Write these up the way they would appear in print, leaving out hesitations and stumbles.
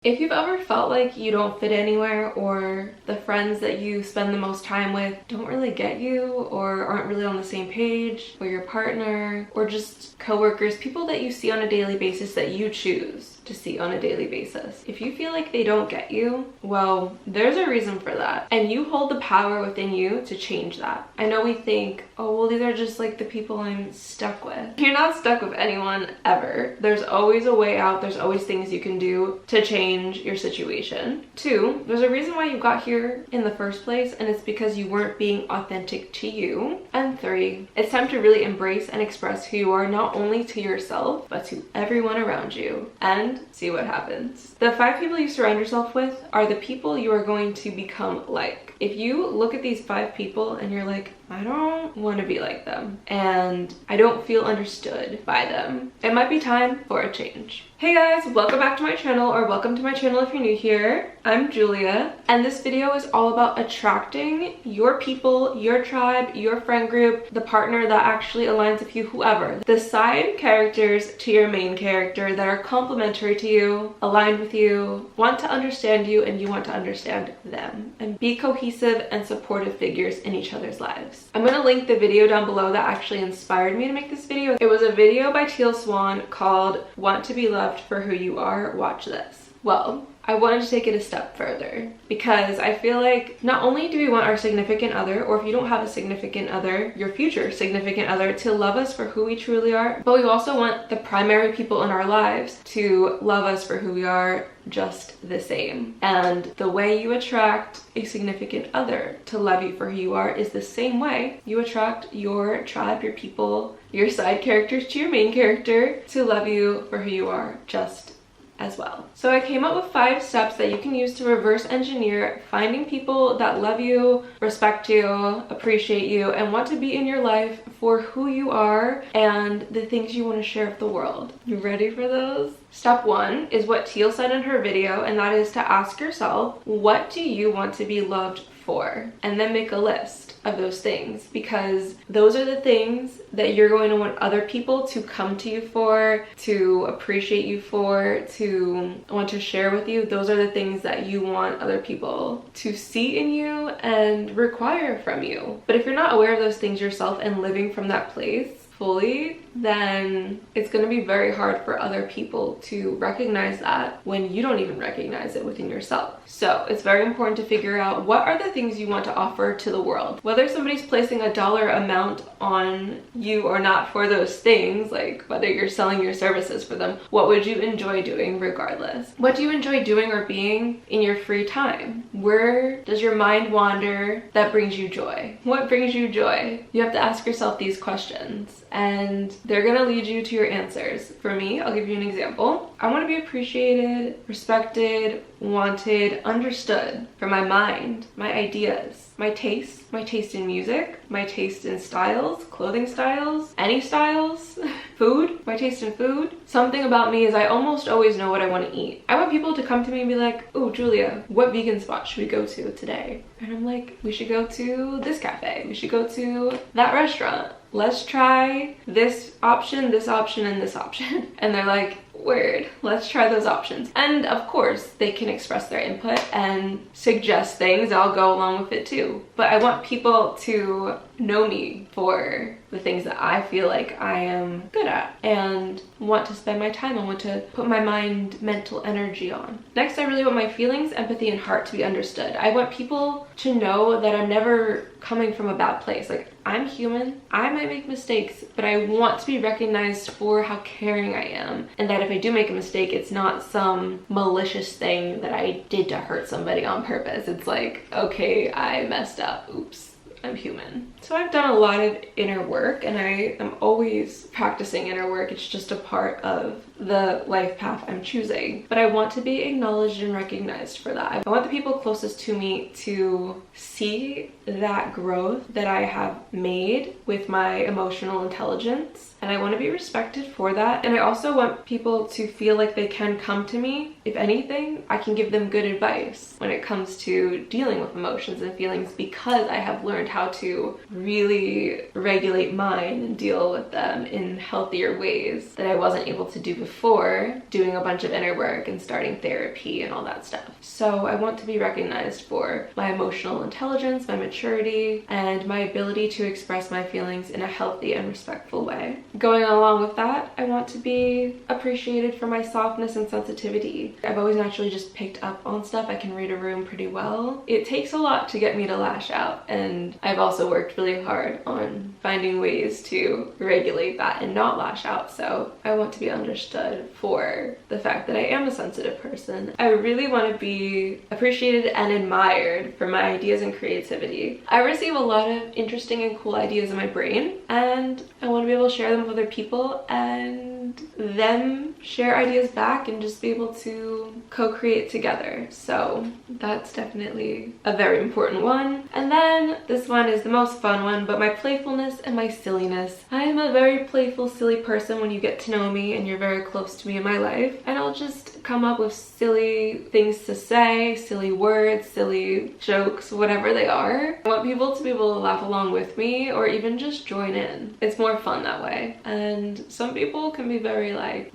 If you've ever felt like you don't fit anywhere, or the friends that you spend the most time with don't really get you or aren't really on the same page, or your partner, or just coworkers, people that you see on a daily basis that you choose to see on a daily basis. If you feel like they don't get you, well, there's a reason for that. And you hold the power within you to change that. I know we think, oh, well, these are just like the people I'm stuck with. You're not stuck with anyone ever. There's always a way out. There's always things you can do to change your situation. 2, there's a reason why you got here in the first place, and it's because you weren't being authentic to you. And 3, it's time to really embrace and express who you are, not only to yourself, but to everyone around you, and see what happens. The 5 people you surround yourself with are the people you are going to become like. If you look at these 5 people and you're like, I don't want to be like them, and I don't feel understood by them, it might be time for a change. Hey guys, welcome back to my channel, or welcome to my channel if you're new here. I'm Julia, and this video is all about attracting your people, your tribe, your friend group, the partner that actually aligns with you, whoever. The side characters to your main character that are complementary to you, aligned with you, want to understand you, and you want to understand them. And be cohesive and supportive figures in each other's lives. I'm gonna link the video down below that actually inspired me to make this video. It was a video by Teal Swan called Want to Be Loved for Who You Are. Watch this. Well, I wanted to take it a step further because I feel like not only do we want our significant other, or if you don't have a significant other, your future significant other, to love us for who we truly are, but we also want the primary people in our lives to love us for who we are just the same. And the way you attract a significant other to love you for who you are is the same way you attract your tribe, your people, your side characters to your main character to love you for who you are just as well. So I came up with 5 steps that you can use to reverse engineer finding people that love you, respect you, appreciate you, and want to be in your life for who you are and the things you want to share with the world. You ready for those? Step 1 is what Teal said in her video, and that is to ask yourself, what do you want to be loved for? And then make a list of those things, because those are the things that you're going to want other people to come to you for, to appreciate you for, to want to share with you. Those are the things that you want other people to see in you and require from you. But if you're not aware of those things yourself and living from that place fully, then it's going to be very hard for other people to recognize that when you don't even recognize it within yourself. So it's very important to figure out what are the things you want to offer to the world. Whether somebody's placing a dollar amount on you or not for those things, like whether you're selling your services for them, what would you enjoy doing regardless? What do you enjoy doing or being in your free time? Where does your mind wander that brings you joy? What brings you joy? You have to ask yourself these questions, and they're gonna lead you to your answers. For me, I'll give you an example. I want to be appreciated, respected, wanted, understood for my mind, my ideas, my taste in music, my taste in styles, clothing styles, any styles, food, my taste in food. Something about me is I almost always know what I want to eat. I want people to come to me and be like, oh, Julia, what vegan spot should we go to today? And I'm like, we should go to this cafe. We should go to that restaurant. Let's try this option, and this option. And they're like, word, let's try those options. And of course, they can express their input and suggest things. I'll go along with it too. But I want people to know me for the things that I feel like I am good at and want to spend my time on, want to put my mind, mental energy on. Next, I really want my feelings, empathy, and heart to be understood. I want people to know that I'm never coming from a bad place. Like, I'm human, I might make mistakes, but I want to be recognized for how caring I am, and that if I do make a mistake, it's not some malicious thing that I did to hurt somebody on purpose. It's like, okay, I messed up, oops, I'm human. So I've done a lot of inner work, and I am always practicing inner work. It's just a part of the life path I'm choosing. But I want to be acknowledged and recognized for that. I want the people closest to me to see that growth that I have made with my emotional intelligence, and I want to be respected for that. And I also want people to feel like they can come to me. If anything, I can give them good advice when it comes to dealing with emotions and feelings, because I have learned how to really regulate mine and deal with them in healthier ways that I wasn't able to do before. before doing a bunch of inner work and starting therapy and all that stuff. So I want to be recognized for my emotional intelligence, my maturity, and my ability to express my feelings in a healthy and respectful way. Going along with that, I want to be appreciated for my softness and sensitivity. I've always naturally just picked up on stuff. I can read a room pretty well. It takes a lot to get me to lash out, and I've also worked really hard on finding ways to regulate that and not lash out. So I want to be understood for the fact that I am a sensitive person. I really want to be appreciated and admired for my ideas and creativity. I receive a lot of interesting and cool ideas in my brain, and I want to be able to share them with other people and them share ideas back and just be able to co-create together. So that's definitely a very important one. And then this one is the most fun one, but my playfulness and my silliness. I am a very playful, silly person when you get to know me and you're very close to me in my life, and I'll just come up with silly things to say, silly words, silly jokes, whatever they are. I want people to be able to laugh along with me or even just join in. It's more fun that way. And some people can be very like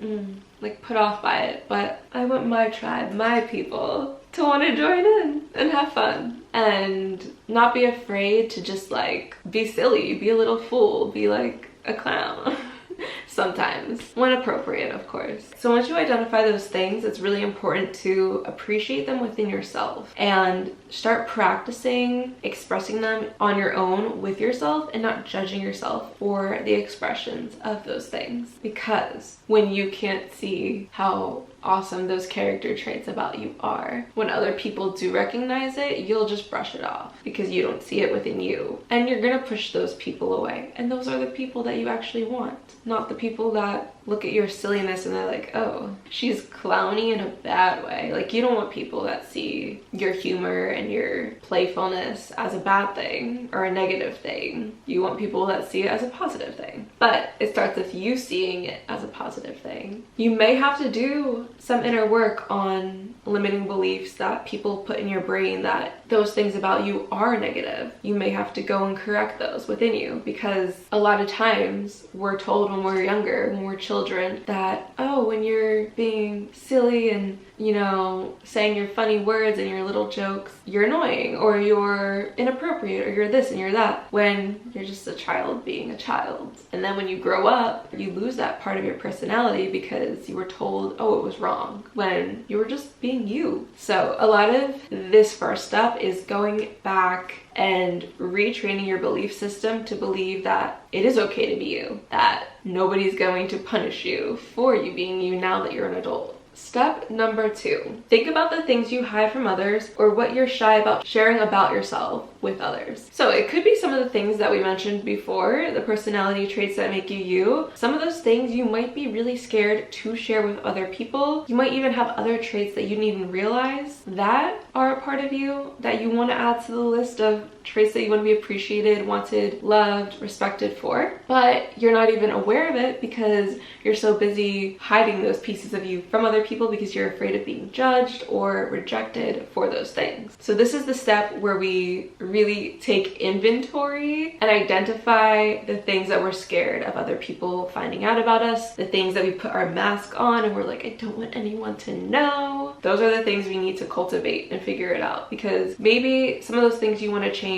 put off by it, but I want my tribe, my people, to want to join in and have fun and not be afraid to just like be silly, be a little fool, be like a clown. Sometimes, when appropriate, of course. So once you identify those things, it's really important to appreciate them within yourself and start practicing expressing them on your own with yourself and not judging yourself for the expressions of those things. Because when you can't see how awesome those character traits about you are, when other people do recognize it, you'll just brush it off because you don't see it within you, and you're gonna push those people away. And those are the people that you actually want, not the people that look at your silliness and they're like, oh, she's clowny in a bad way. Like, you don't want people that see your humor and your playfulness as a bad thing or a negative thing. You want people that see it as a positive thing. But it starts with you seeing it as a positive thing. You may have to do some inner work on limiting beliefs that people put in your brain that those things about you are negative. You may have to go and correct those within you, because a lot of times we're told when we're younger, when we're children, that, oh, when you're being silly and, you know, saying your funny words and your little jokes, you're annoying or you're inappropriate or you're this and you're that, when you're just a child being a child. And then when you grow up, you lose that part of your personality because you were told, oh, it was wrong, when you were just being you. So a lot of this first step is going back and retraining your belief system to believe that it is okay to be you, that nobody's going to punish you for you being you now that you're an adult. Step number 2, think about the things you hide from others or what you're shy about sharing about yourself with others. So it could be some of the things that we mentioned before, the personality traits that make you you. Some of those things you might be really scared to share with other people. You might even have other traits that you didn't even realize that are a part of you that you want to add to the list of traits that you want to be appreciated, wanted, loved, respected for, but you're not even aware of it because you're so busy hiding those pieces of you from other people because you're afraid of being judged or rejected for those things. So this is the step where we really take inventory and identify the things that we're scared of other people finding out about us, the things that we put our mask on and we're like, I don't want anyone to know. Those are the things we need to cultivate and figure it out, because maybe some of those things you want to change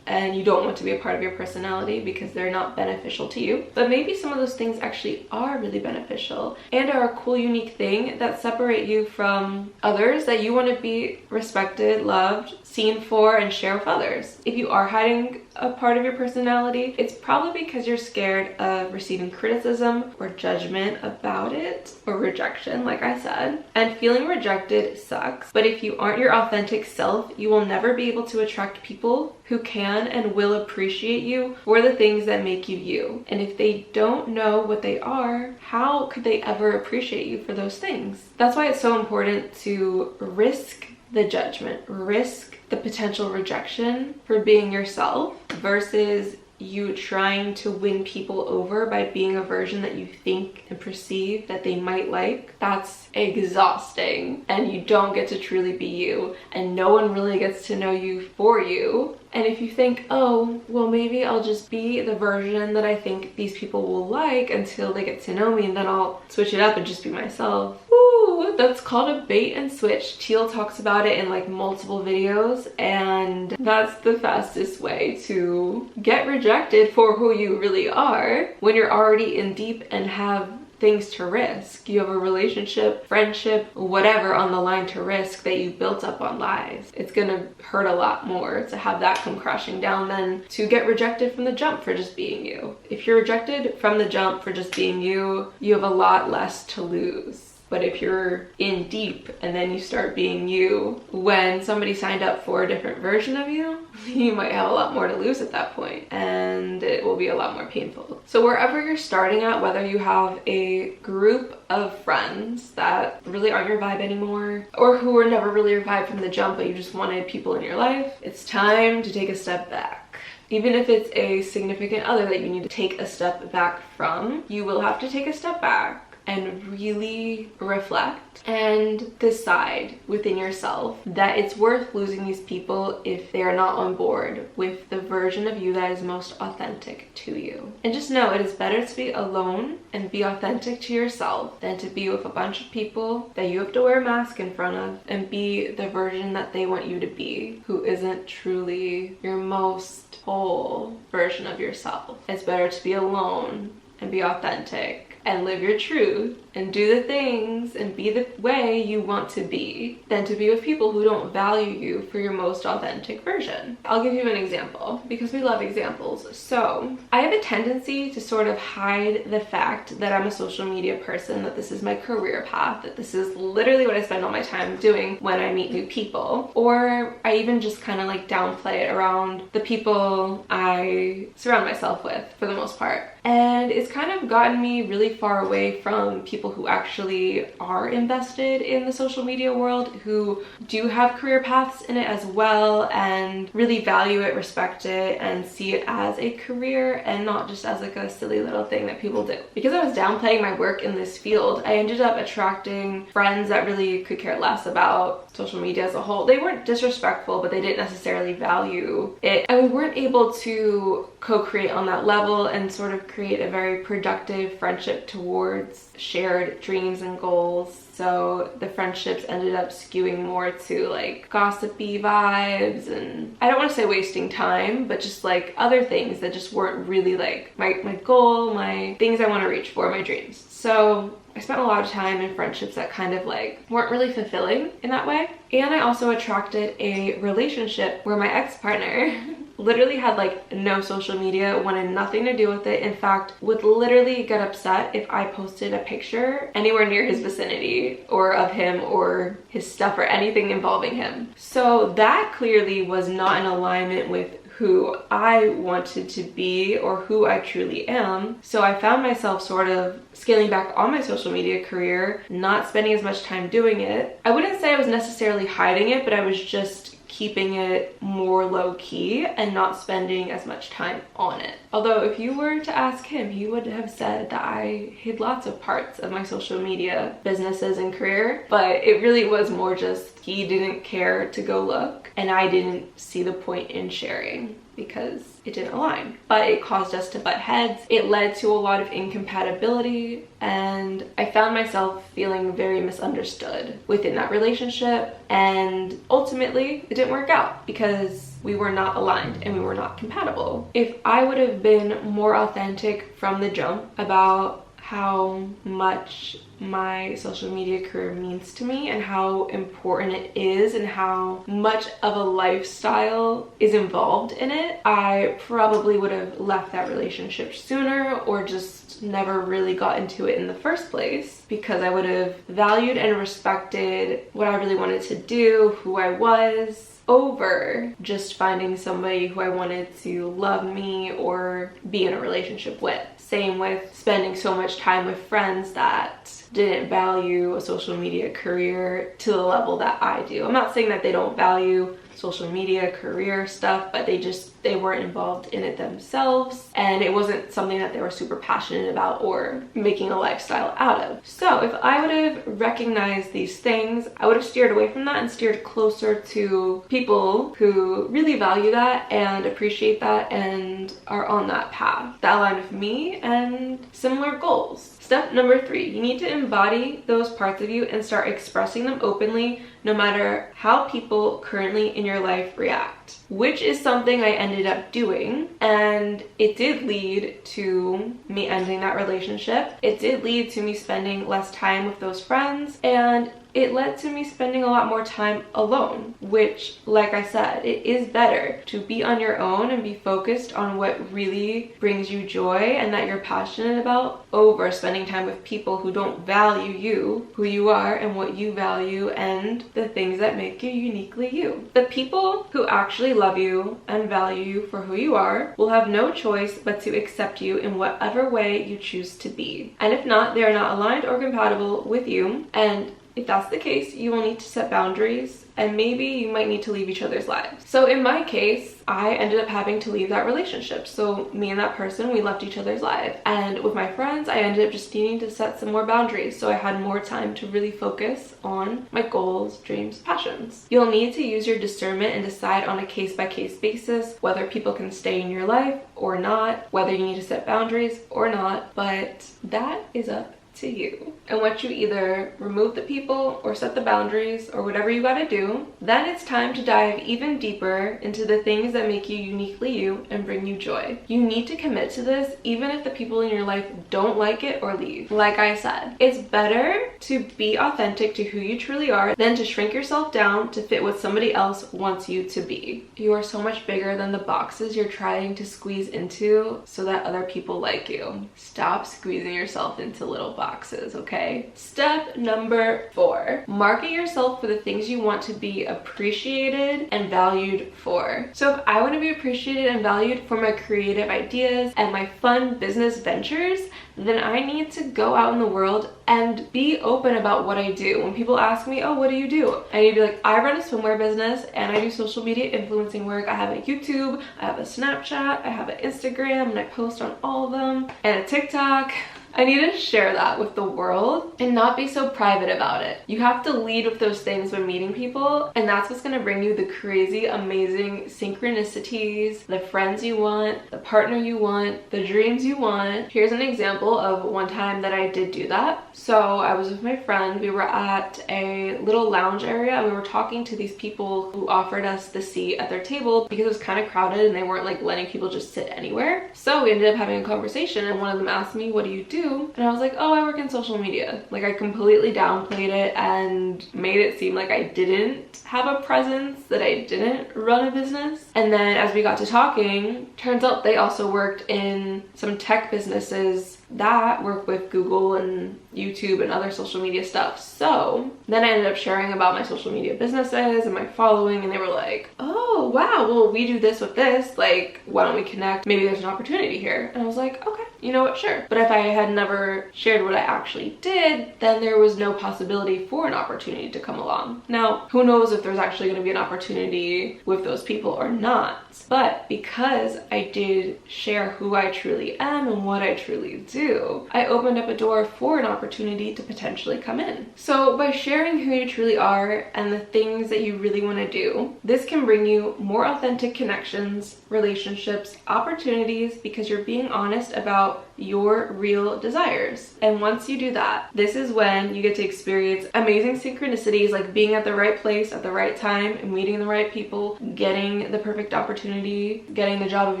and you don't want to be a part of your personality because they're not beneficial to you. But maybe some of those things actually are really beneficial and are a cool, unique thing that separate you from others that you want to be respected, loved, seen for, and share with others. If you are hiding a part of your personality, it's probably because you're scared of receiving criticism or judgment about it, or rejection, like I said. And feeling rejected sucks, but if you aren't your authentic self, you will never be able to attract people who can and will appreciate you for the things that make you you. And if they don't know what they are, how could they ever appreciate you for those things? That's why it's so important to risk the judgment, risk the potential rejection for being yourself, versus you trying to win people over by being a version that you think and perceive that they might like, that's exhausting, and you don't get to truly be you, and no one really gets to know you for you. And if you think, oh, well, maybe I'll just be the version that I think these people will like until they get to know me, and then I'll switch it up and just be myself. Ooh, that's called a bait and switch. Teal talks about it in like multiple videos, and that's the fastest way to get rejected for who you really are when you're already in deep and have things to risk. You have a relationship, friendship, whatever on the line to risk that you built up on lies. It's gonna hurt a lot more to have that come crashing down than to get rejected from the jump for just being you. If you're rejected from the jump for just being you, you have a lot less to lose. But if you're in deep and then you start being you, when somebody signed up for a different version of you, you might have a lot more to lose at that point, and it will be a lot more painful. So wherever you're starting at, whether you have a group of friends that really aren't your vibe anymore, or who were never really your vibe from the jump, but you just wanted people in your life, it's time to take a step back. Even if it's a significant other that you need to take a step back from, you will have to take a step back and really reflect and decide within yourself that it's worth losing these people if they are not on board with the version of you that is most authentic to you. And just know it is better to be alone and be authentic to yourself than to be with a bunch of people that you have to wear a mask in front of and be the version that they want you to be, who isn't truly your most whole version of yourself. It's better to be alone and be authentic and live your truth and do the things and be the way you want to be than to be with people who don't value you for your most authentic version. I'll give you an example because we love examples. So I have a tendency to sort of hide the fact that I'm a social media person, that this is my career path, that this is literally what I spend all my time doing when I meet new people, or I even just kind of like downplay it around the people I surround myself with for the most part. And it's kind of gotten me really far away from people who actually are invested in the social media world, who do have career paths in it as well and really value it, respect it, and see it as a career and not just as like a silly little thing that people do. Because I was downplaying my work in this field, I ended up attracting friends that really could care less about social media as a whole. They weren't disrespectful, but they didn't necessarily value it. And we weren't able to co-create on that level and sort of create a very productive friendship towards shared dreams and goals. So the friendships ended up skewing more to like gossipy vibes, and I don't want to say wasting time, but just like other things that just weren't really like my goal, my things I want to reach for, my dreams. So I spent a lot of time in friendships that kind of like weren't really fulfilling in that way. And I also attracted a relationship where my ex-partner literally had like no social media, wanted nothing to do with it. In fact, would literally get upset if I posted a picture anywhere near his vicinity or of him or his stuff or anything involving him. So that clearly was not in alignment with who I wanted to be or who I truly am. So I found myself sort of scaling back on my social media career, not spending as much time doing it. I wouldn't say I was necessarily hiding it, but I was just keeping it more low-key and not spending as much time on it. Although if you were to ask him, he would have said that I hid lots of parts of my social media businesses and career, but it really was more just he didn't care to go look and I didn't see the point in sharing because it didn't align. But it caused us to butt heads. It led to a lot of incompatibility, and I found myself feeling very misunderstood within that relationship, and ultimately it didn't work out because we were not aligned and we were not compatible. If I would have been more authentic from the jump about how much my social media career means to me and how important it is and how much of a lifestyle is involved in it, I probably would have left that relationship sooner or just never really got into it in the first place, because I would have valued and respected what I really wanted to do, who I was, over just finding somebody who I wanted to love me or be in a relationship with. Same with spending so much time with friends that didn't value a social media career to the level that I do. I'm not saying that they don't value social media career stuff, but they weren't involved in it themselves, and it wasn't something that they were super passionate about or making a lifestyle out of. So if I would have recognized these things, I would have steered away from that and steered closer to people who really value that and appreciate that and are on that path that align with me and similar goals. Step number 3, you need to embody those parts of you and start expressing them openly, no matter how people currently in your life react, which is something I ended up doing, and it did lead to me ending that relationship. It did lead to me spending less time with those friends, and it led to me spending a lot more time alone, which, like I said, it is better to be on your own and be focused on what really brings you joy and that you're passionate about, over spending time with people who don't value you, who you are, and what you value, and the things that make you uniquely you. The people who actually love you and value you for who you are will have no choice but to accept you in whatever way you choose to be. And if not, they are not aligned or compatible with you, and if that's the case, you will need to set boundaries, and maybe you might need to leave each other's lives. So in my case, I ended up having to leave that relationship. So me and that person, we left each other's lives. And with my friends, I ended up just needing to set some more boundaries, so I had more time to really focus on my goals, dreams, passions. You'll need to use your discernment and decide on a case-by-case basis whether people can stay in your life or not, whether you need to set boundaries or not, but that is up to you. And once you either remove the people or set the boundaries or whatever you gotta do, then it's time to dive even deeper into the things that make you uniquely you and bring you joy. You need to commit to this even if the people in your life don't like it or leave. Like I said, it's better to be authentic to who you truly are than to shrink yourself down to fit what somebody else wants you to be. You are so much bigger than the boxes you're trying to squeeze into so that other people like you. Stop squeezing yourself into little boxes, okay? Step number 4, market yourself for the things you want to be appreciated and valued for. So if I want to be appreciated and valued for my creative ideas and my fun business ventures, then I need to go out in the world and be open about what I do. When people ask me, oh, what do you do? I need to be like, I run a swimwear business and I do social media influencing work. I have a YouTube, I have a Snapchat, I have an Instagram, and I post on all of them, and a TikTok. I need to share that with the world and not be so private about it. You have to lead with those things when meeting people, and that's what's gonna bring you the crazy, amazing synchronicities, the friends you want, the partner you want, the dreams you want. Here's an example of one time that I did do that. So I was with my friend, we were at a little lounge area, and we were talking to these people who offered us the seat at their table because it was kind of crowded and they weren't like letting people just sit anywhere. So we ended up having a conversation, and one of them asked me, what do you do? And I was like, oh, I work in social media. Like, I completely downplayed it and made it seem like I didn't have a presence, that I didn't run a business. And then as we got to talking, turns out they also worked in some tech businesses that work with Google and YouTube and other social media stuff. So then I ended up sharing about my social media businesses and my following, and they were like, oh wow, well, we do this with this, like, why don't we connect? Maybe there's an opportunity here. And I was like, okay, you know what, sure. But if I had never shared what I actually did, then there was no possibility for an opportunity to come along. Now, who knows if there's actually going to be an opportunity with those people or not. But because I did share who I truly am and what I truly do, I opened up a door for an opportunity to potentially come in. So by sharing who you truly are and the things that you really want to do, this can bring you more authentic connections, relationships, opportunities, because you're being honest about your real desires. And once you do that, this is when you get to experience amazing synchronicities, like being at the right place at the right time and meeting the right people, getting the perfect opportunity, getting the job of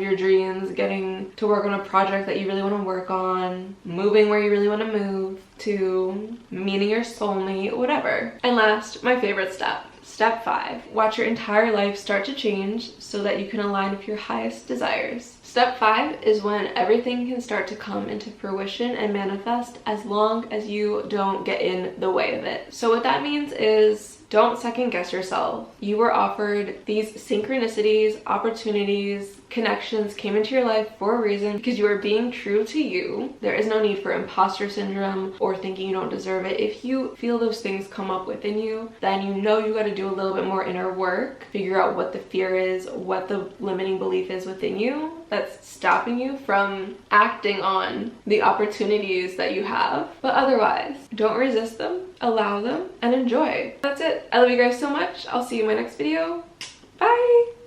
your dreams, getting to work on a project that you really want to work on, moving where you really want to move, to meeting your soulmate, whatever. And last, my favorite step. Step 5, watch your entire life start to change so that you can align with your highest desires. Step 5 is when everything can start to come into fruition and manifest as long as you don't get in the way of it. So what that means is don't second guess yourself. You were offered these synchronicities, opportunities, connections came into your life for a reason because you are being true to you. There is no need for imposter syndrome or thinking you don't deserve it. If you feel those things come up within you, then you know you got to do a little bit more inner work, figure out what the fear is, what the limiting belief is within you that's stopping you from acting on the opportunities that you have. But otherwise, don't resist them, allow them, and enjoy. That's it. I love you guys so much. I'll see you in my next video. Bye!